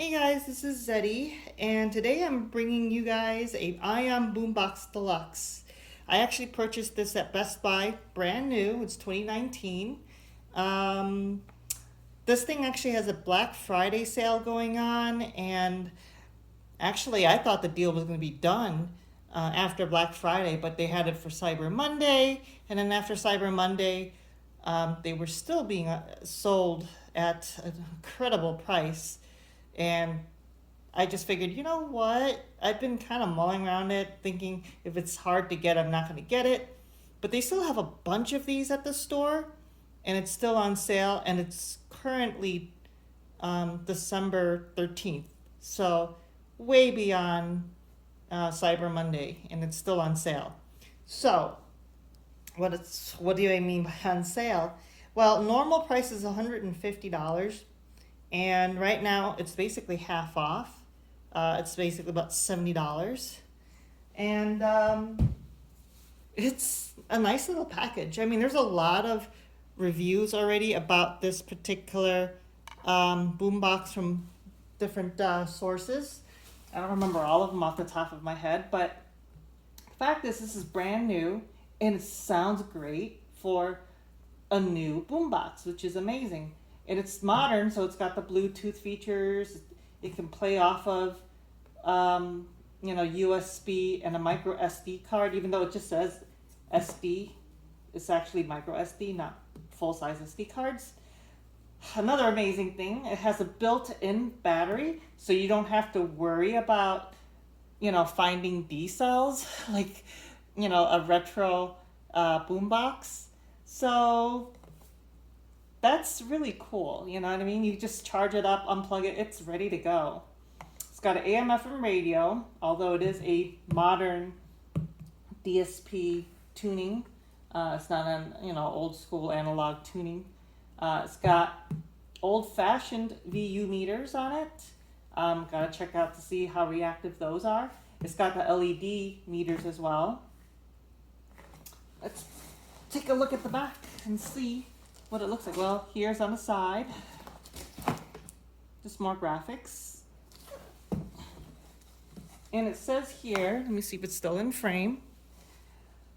Hey guys, this is Zeddy, and today I'm bringing you guys a Ion Boombox Deluxe. I actually purchased this at Best Buy, brand new. It's 2019. Um, this thing actually has a Black Friday sale going on, and actually I thought the deal was going to be done after Black Friday, but they had it for Cyber Monday, and then after Cyber Monday, they were still being sold at an incredible price. And I just figured, you know what? I've been kind of mulling around it, thinking if it's hard to get, I'm not going to get it. But they still have a bunch of these at the store, and it's still on sale, and it's currently December 13th. So, way beyond Cyber Monday, and it's still on sale. So, what do I mean by on sale? Well, normal price is $150, and right now it's basically half off. It's basically about $70, and it's a nice little package. I mean, there's a lot of reviews already about this particular boombox from different sources. I don't remember all of them off the top of my head, but the fact is, this is brand new and it sounds great for a new boombox, which is amazing. And it's modern, so it's got the Bluetooth features. It can play off of, USB and a micro SD card, even though it just says SD. It's actually micro SD, not full size SD cards. Another amazing thing, it has a built-in battery, so you don't have to worry about, finding D cells like, a retro boombox. So that's really cool. You know what I mean? You just charge it up, unplug it, it's ready to go. It's got an AM/FM radio, although it is a modern DSP tuning. It's not an old school analog tuning. It's got old-fashioned VU meters on it. Gotta check out to see how reactive those are. It's got the LED meters as well. Let's take a look at the back and see what it looks like. Well, here's on the side. Just more graphics. And it says here, let me see if it's still in frame,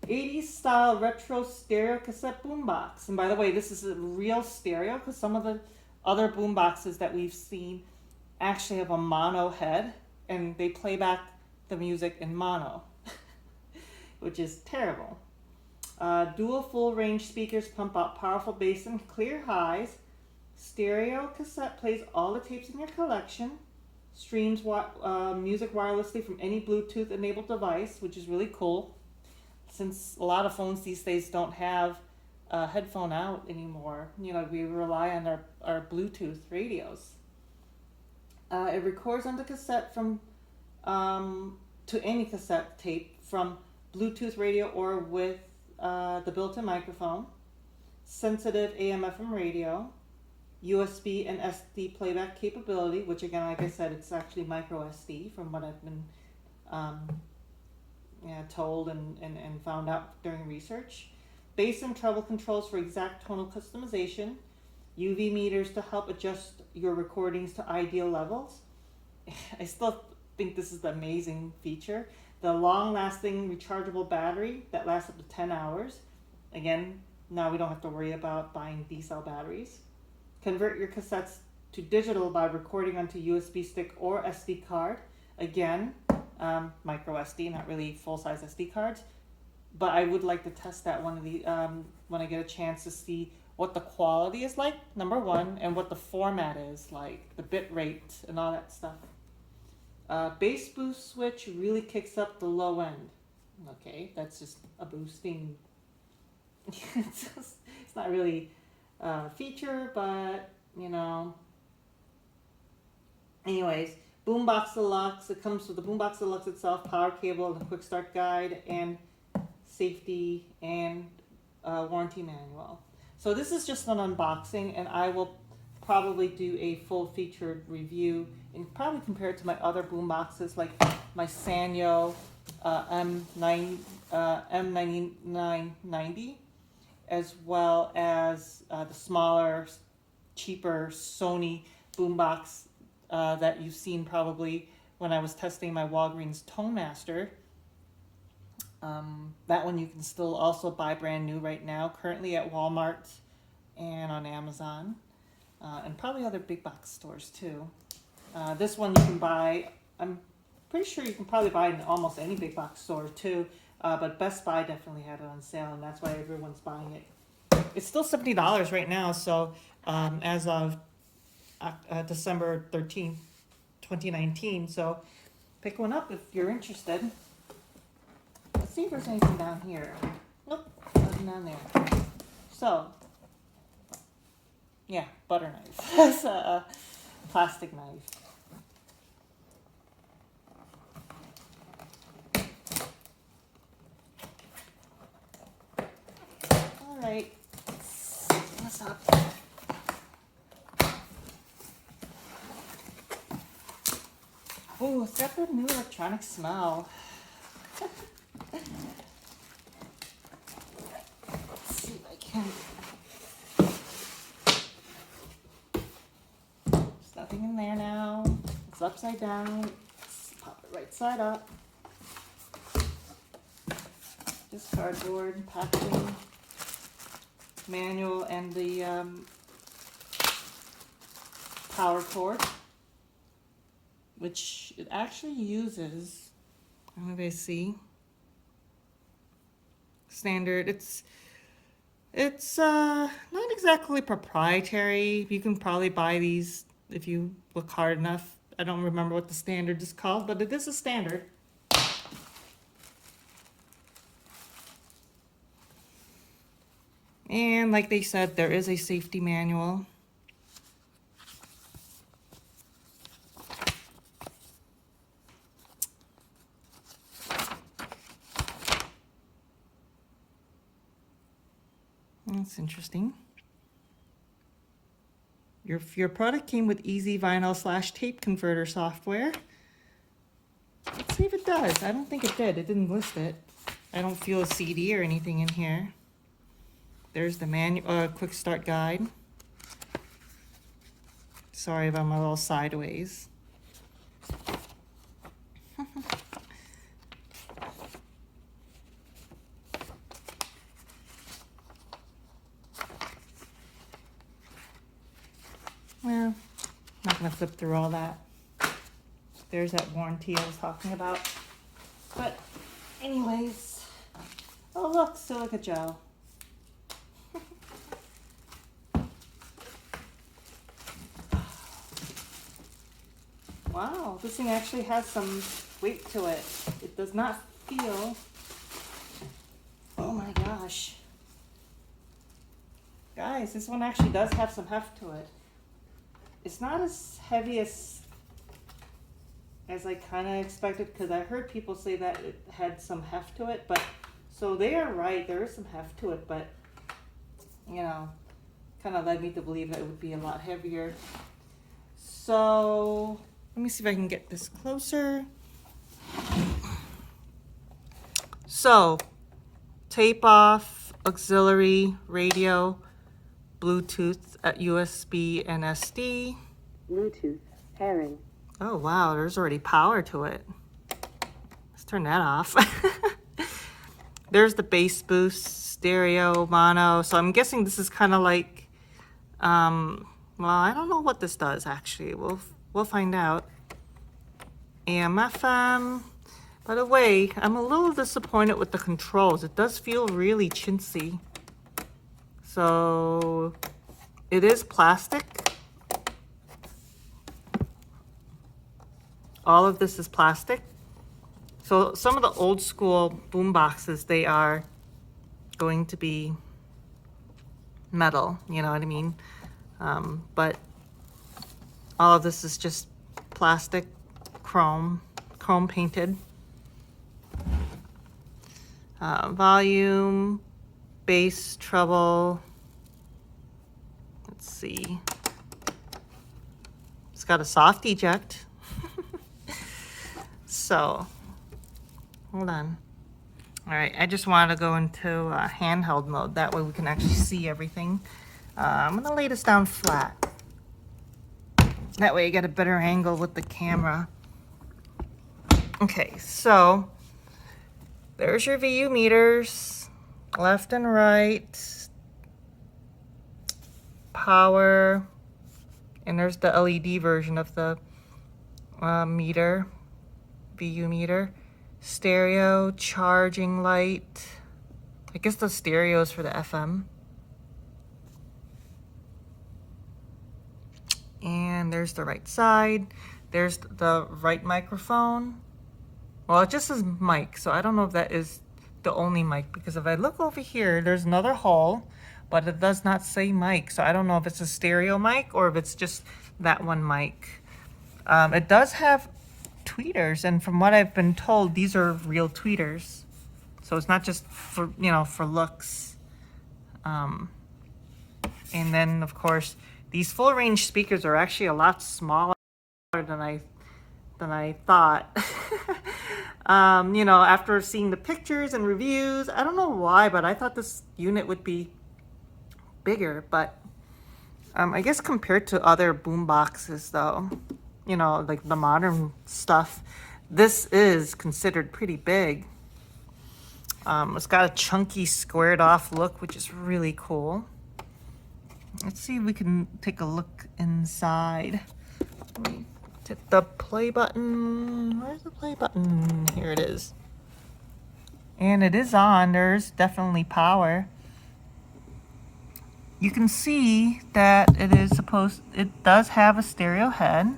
80s style retro stereo cassette boombox. And by the way, this is a real stereo because some of the other boomboxes that we've seen actually have a mono head and they play back the music in mono, which is terrible. Dual full range speakers pump out powerful bass and clear highs. Stereo cassette plays all the tapes in your collection. Streams music wirelessly from any Bluetooth enabled device, which is really cool, since a lot of phones these days don't have a headphone out anymore. We rely on our Bluetooth radios. It records on the cassette from to any cassette tape from Bluetooth radio or with the built-in microphone, sensitive AM/FM radio, USB and SD playback capability, which again, like I said, it's actually micro SD from what I've been told and found out during research. Bass and treble controls for exact tonal customization. UV meters to help adjust your recordings to ideal levels. I still think this is the amazing feature. The long-lasting rechargeable battery that lasts up to 10 hours. Again, now we don't have to worry about buying D-cell batteries. Convert your cassettes to digital by recording onto USB stick or SD card. Again, micro SD, not really full-size SD cards. But I would like to test that one of the when I get a chance to see what the quality is like, number one, and what the format is like, the bit rate and all that stuff. Bass boost switch really kicks up the low end. Okay, that's just a boosting. It's not really a feature, but Anyways, Boombox Deluxe. It comes with the Boombox Deluxe itself, power cable, and a quick start guide, and safety and warranty manual. So this is just an unboxing, and I will probably do a full featured review and probably compare it to my other boomboxes, like my Sanyo M9990, as well as the smaller, cheaper Sony boombox that you've seen probably when I was testing my Walgreens Tone Master. That one you can still also buy brand new right now, currently at Walmart and on Amazon, and probably other big box stores too. This one you can buy, I'm pretty sure you can probably buy it in almost any big box store too, but Best Buy definitely had it on sale, and that's why everyone's buying it. It's still $70 right now, so as of December 13th, 2019, so pick one up if you're interested. Let's see if there's anything down here. Nope, nothing down there. So, yeah, butter knife. That's a plastic knife. All right, what's up? Oh, it's got the new electronic smell. Let's see if I can. There's nothing in there now. It's upside down. Let's pop it right side up. Just cardboard, packaging, manual, and the power cord, which it actually uses. I don't know if I see. Standard. It's not exactly proprietary. You can probably buy these if you look hard enough. I don't remember what the standard is called, but it is a standard. And like they said, there is a safety manual. That's interesting. Your product came with easy vinyl / tape converter software. Let's see if it does. I don't think it did. It didn't list it. I don't feel a CD or anything in here. There's the manual, quick start guide. Sorry if I'm a little sideways. Well, I'm not gonna flip through all that. There's that warranty I was talking about. But anyways, oh look, silica gel. Wow, this thing actually has some weight to it. It does not feel, oh my gosh. Guys, this one actually does have some heft to it. It's not as heavy as I kind of expected, because I heard people say that it had some heft to it, but so they are right, there is some heft to it, but you know, kind of led me to believe that it would be a lot heavier. So let me see if I can get this closer. So tape off, auxiliary, radio, Bluetooth at USB and SD. Bluetooth pairing. Oh wow, there's already power to it. Let's turn that off. There's the bass boost, stereo, mono. So I'm guessing this is kind of like, well, I don't know what this does actually. We'll find out. AM, FM. By the way, I'm a little disappointed with the controls. It does feel really chintzy. So it is plastic. All of this is plastic. So some of the old school boom boxes, they are going to be metal, you know what I mean? But all of this is just plastic, chrome painted. Volume, bass, treble. Let's see. It's got a soft eject. So, hold on. All right, I just wanted to go into handheld mode. That way we can actually see everything. I'm gonna lay this down flat. That way I get a better angle with the camera. Okay, so there's your VU meters, left and right, power, and there's the LED version of the meter, VU meter, stereo, charging light. I guess the stereo is for the FM. And there's the right side. There's the right microphone. Well, it just says mic, so I don't know if that is the only mic, because if I look over here, there's another hole, but it does not say mic, so I don't know if it's a stereo mic or if it's just that one mic. It does have tweeters, and from what I've been told, these are real tweeters, so it's not just for, you know, for looks. And then, of course, these full range speakers are actually a lot smaller than I thought. You know, after seeing the pictures and reviews, I don't know why, but I thought this unit would be bigger. But I guess compared to other boom boxes, though, you know, like the modern stuff, this is considered pretty big. It's got a chunky squared off look, which is really cool. Let's see if we can take a look inside. Let me hit the play button. Where's the play button? Here it is. And it is on. There's definitely power. You can see that it does have a stereo head.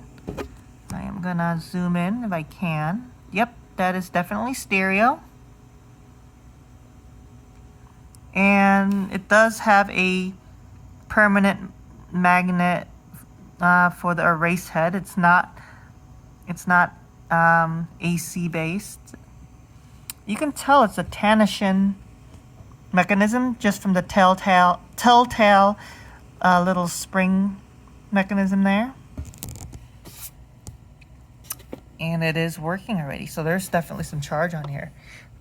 I am gonna zoom in if I can. Yep, that is definitely stereo. And it does have a permanent magnet for the erase head. It's not AC based. You can tell it's a Tanishin mechanism just from the telltale little spring mechanism there. And it is working already, so there's definitely some charge on here.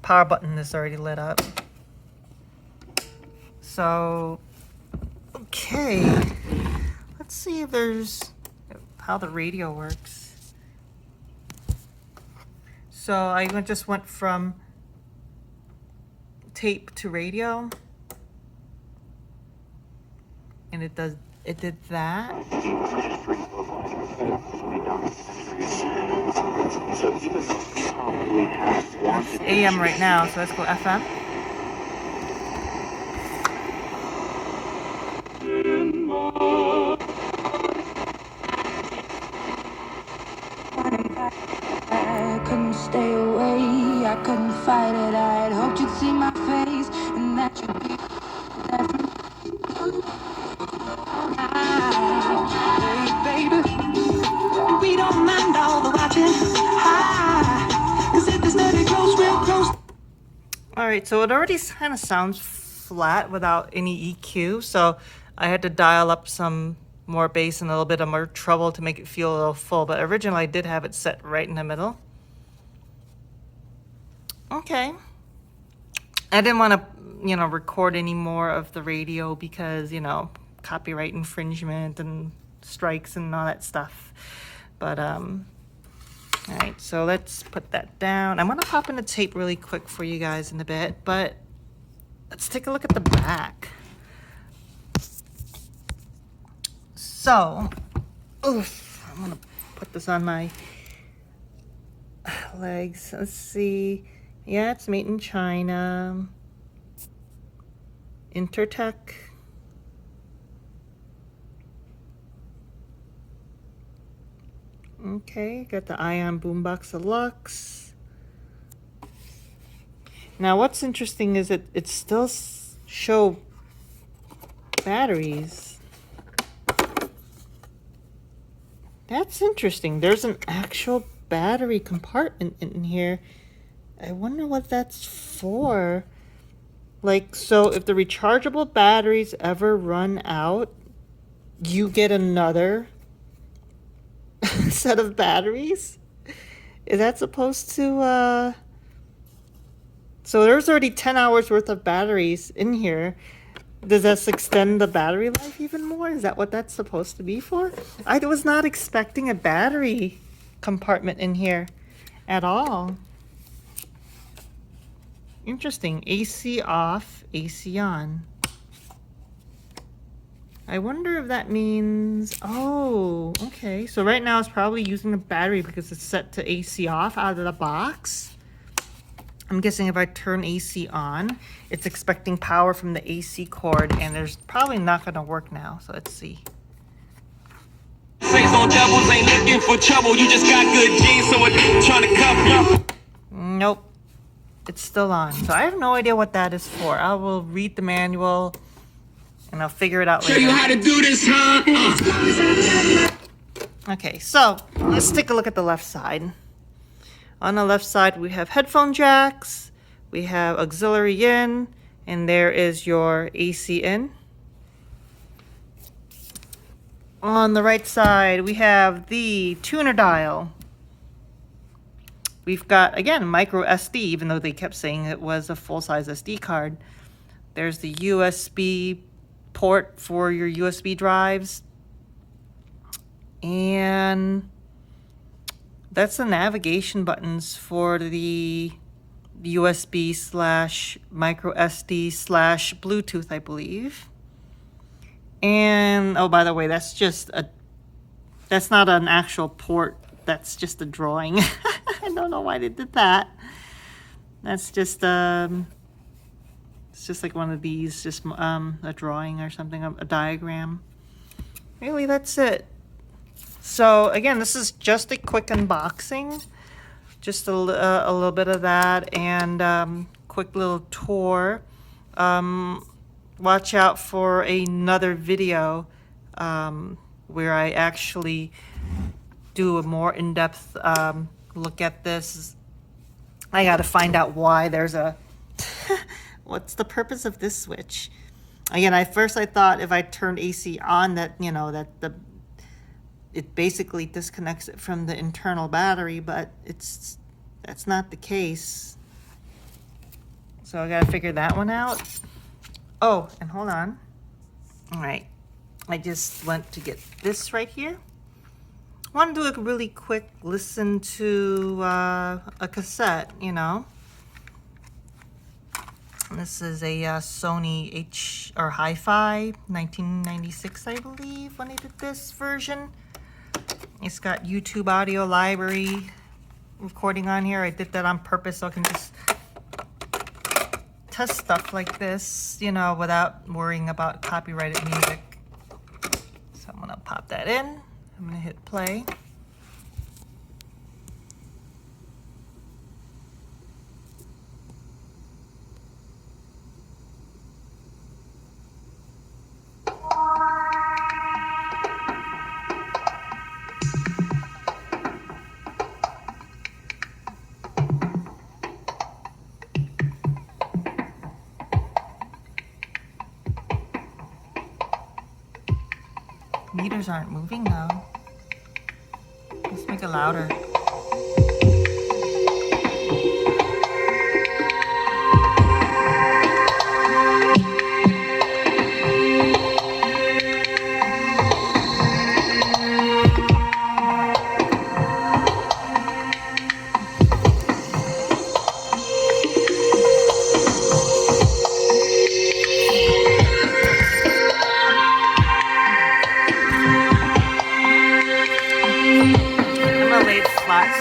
Power button is already lit up. So okay, let's see if there's how the radio works. So I just went from tape to radio, and it did that. It's AM right now, so let's go FM. I couldn't stay away, I couldn't fight it. I'd hoped you'd see my face and that you'd be there for me. Hey, baby, we don't mind all the watching. Cause if the study goes real close. All right, so it already kind of sounds flat without any EQ, so I had to dial up some more bass and a little bit of more treble to make it feel a little full, but originally I did have it set right in the middle. Okay. I didn't want to, you know, record any more of the radio because, you know, copyright infringement and strikes and all that stuff. But, all right, so let's put that down. I'm going to pop in the tape really quick for you guys in a bit, but let's take a look at the back. So, oof, I'm gonna put this on my legs. Let's see. Yeah, it's made in China. Intertech. Okay, got the Ion Boombox Deluxe. Now, what's interesting is it still show batteries. That's interesting. There's an actual battery compartment in here. I wonder what that's for. Like, so if the rechargeable batteries ever run out, you get another set of batteries? Is that supposed to, So there's already 10 hours worth of batteries in here. Does this extend the battery life even more? Is that what that's supposed to be for? I was not expecting a battery compartment in here at all. Interesting. AC off, AC on. I wonder if that means, oh, okay. So right now it's probably using the battery because it's set to AC off out of the box. I'm guessing if I turn AC on, it's expecting power from the AC cord, and there's probably not gonna work now. So let's see. On doubles ain't looking for trouble. You just got good genes, so it's trying to cuff you. Nope. It's still on. So I have no idea what that is for. I will read the manual and I'll figure it out later. Show you how to do this, huh? Okay, so let's take a look at the left side. On the left side, we have headphone jacks, we have auxiliary in, and there is your AC in. On the right side, we have the tuner dial. We've got, again, micro SD, even though they kept saying it was a full-size SD card. There's the USB port for your USB drives. And that's the navigation buttons for the USB slash micro SD slash Bluetooth, I believe. And, oh, by the way, that's not an actual port. That's just a drawing. I don't know why they did that. That's just, it's just like one of these, just a drawing or something, a diagram. Really, that's it. So again, this is just a quick unboxing, just a little bit of that, and quick little tour. Watch out for another video where I actually do a more in-depth look at this. I got to find out why there's a what's the purpose of this switch. Again, I thought if I turned AC on that, you know, that it basically disconnects it from the internal battery, but that's not the case. So I gotta figure that one out. Oh, and hold on. All right, I just went to get this right here. I want to do a really quick listen to a cassette, you know. This is a Sony Hi-Fi 1996, I believe, when they did this version. It's got YouTube audio library recording on here. I did that on purpose so I can just test stuff like this, you know, without worrying about copyrighted music. So I'm gonna pop that in. I'm gonna hit play. Meters aren't moving now. Let's make it louder.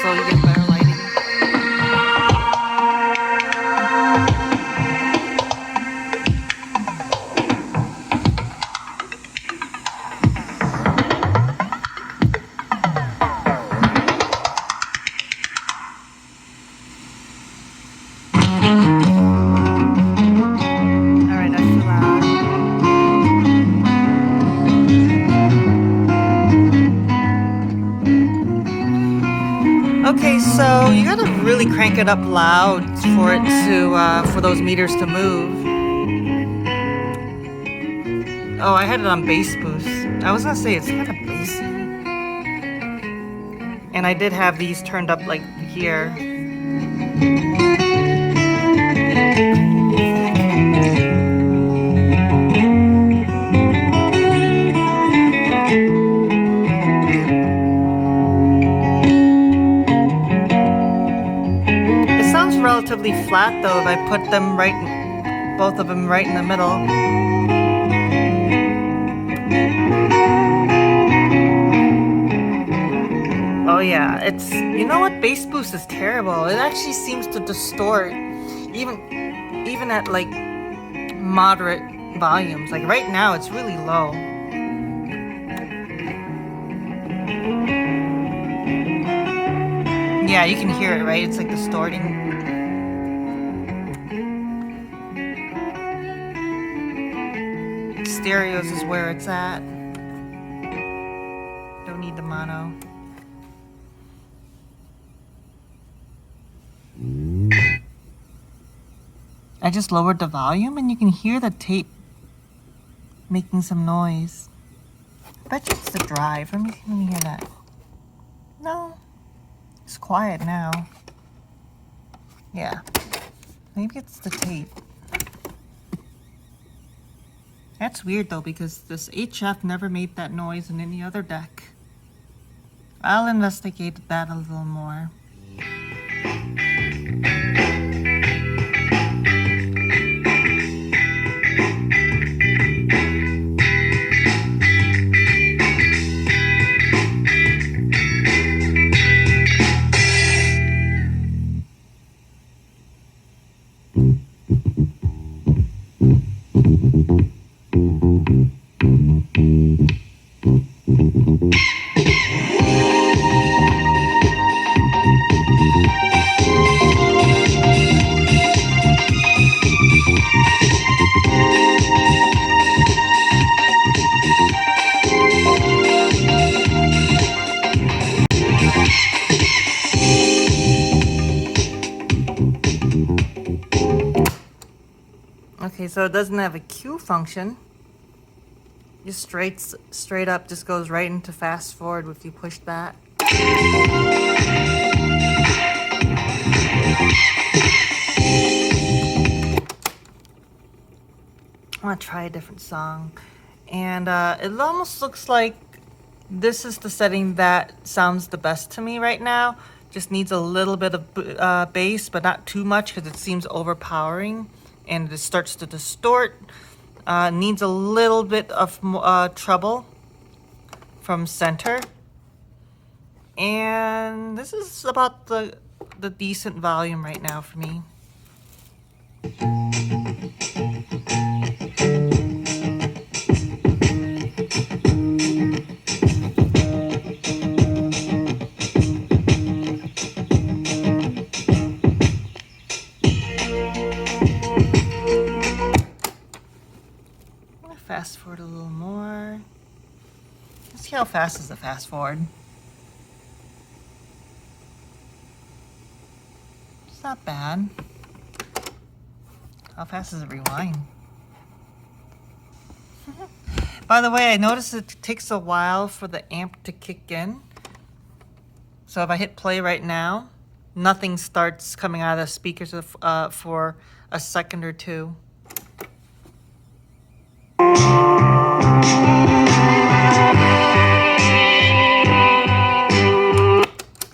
So you get better lighting. All right, that's too loud. Okay, so you gotta really crank it up loud for it to, for those meters to move. Oh, I had it on bass boost. I was gonna say it's kind of bassy. And I did have these turned up like here. relatively flat though if I put them both of them right in the middle. Oh yeah, it's, you know what, bass boost is terrible. It actually seems to distort even at like moderate volumes. Like right now it's really low. Yeah, you can hear it, right? It's like distorting. Stereos is where it's at. Don't need the mono. I just lowered the volume and you can hear the tape making some noise. I bet you it's the drive. Let me hear that. No, it's quiet now. Yeah, maybe it's the tape. That's weird though, because this HF never made that noise in any other deck. I'll investigate that a little more. Okay, so it doesn't have a Q function. Just straight up just goes right into fast forward if you push that. I want to try a different song. And it almost looks like this is the setting that sounds the best to me right now. Just needs a little bit of bass, but not too much because it seems overpowering and it starts to distort. Needs a little bit of treble from center. And this is about the decent volume right now for me. Fast forward a little more. Let's see how fast is the fast forward. It's not bad. How fast is it rewind? By the way, I noticed it takes a while for the amp to kick in. So if I hit play right now, nothing starts coming out of the speakers for a second or two.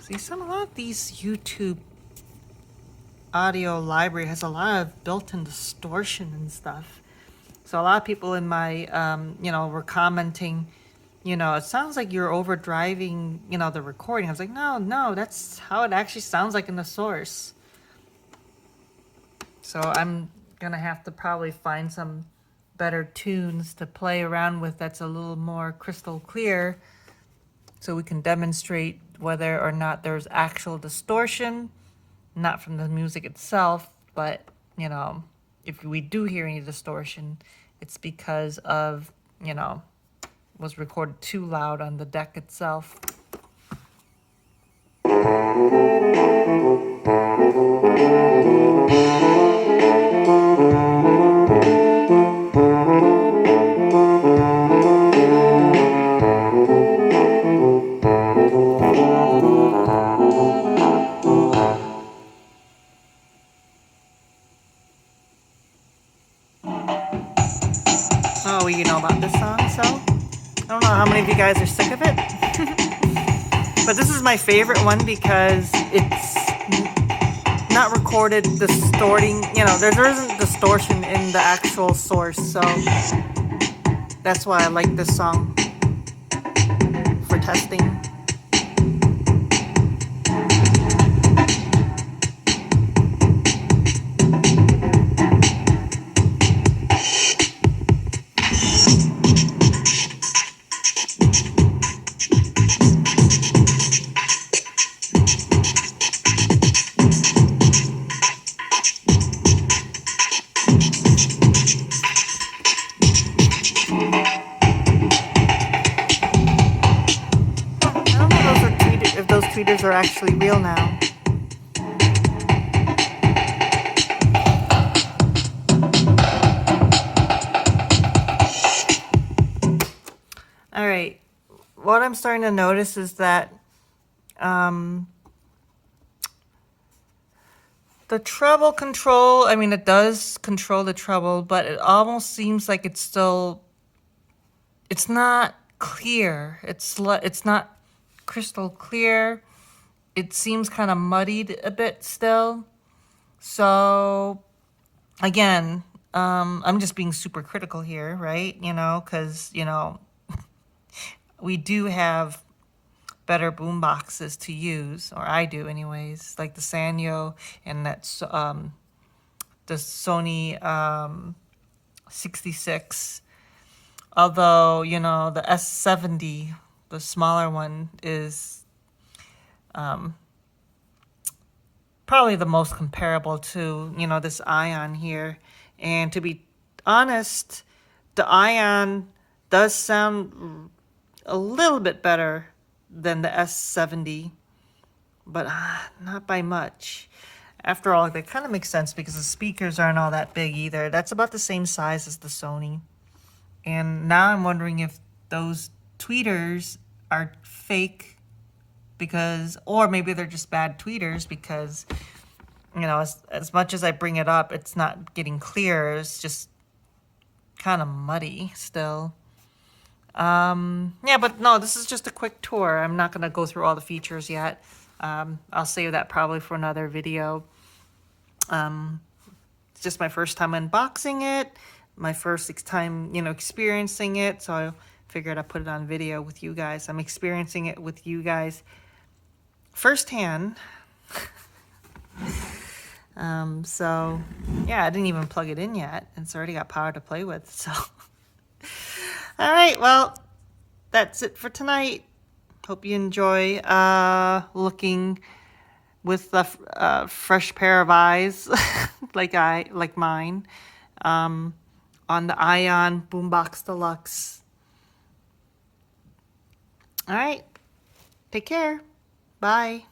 See, a lot of these YouTube audio library has a lot of built-in distortion and stuff. So a lot of people in my, were commenting, it sounds like you're overdriving, the recording. I was like, no, that's how it actually sounds like in the source. So I'm gonna have to probably find some better tunes to play around with that's a little more crystal clear so we can demonstrate whether or not there's actual distortion, not from the music itself, but, if we do hear any distortion, it's because of, was recorded too loud on the deck itself. Oh, you know about this song, so I don't know how many of you guys are sick of it. But this is my favorite one because it's not recorded distorting, you know, there isn't distortion in the actual source, so that's why I like this song for testing. I don't know if those tweeters are actually real now. All right, what I'm starting to notice is that the treble control, I mean, it does control the treble, but it almost seems like it's still, it's not clear. It's not crystal clear. It seems kind of muddied a bit still. So again, I'm just being super critical here, right? You know, because, you know, we do have better boom boxes to use, or I do anyways, like the Sanyo and that's the Sony 66. Although, you know, the S70, the smaller one, is probably the most comparable to, you know, this Ion here. And to be honest, the Ion does sound a little bit better than the S70, but not by much. After all, that kind of makes sense because the speakers aren't all that big either. That's about the same size as the Sony. And now I'm wondering if those tweeters are fake because, or maybe they're just bad tweeters because, you know, as much as I bring it up, it's not getting clear. It's just kind of muddy still. Yeah, but no, this is just a quick tour. I'm not going to go through all the features yet. I'll save that probably for another video. It's just my first time unboxing it, my first time, you know, experiencing it. So I figured I'd put it on video with you guys. I'm experiencing it with you guys firsthand. So yeah, I didn't even plug it in yet. It's already got power to play with. So, all right, well, that's it for tonight. Hope you enjoy looking with a fresh pair of eyes like mine on the Ion Boombox Deluxe. All right, take care. Bye.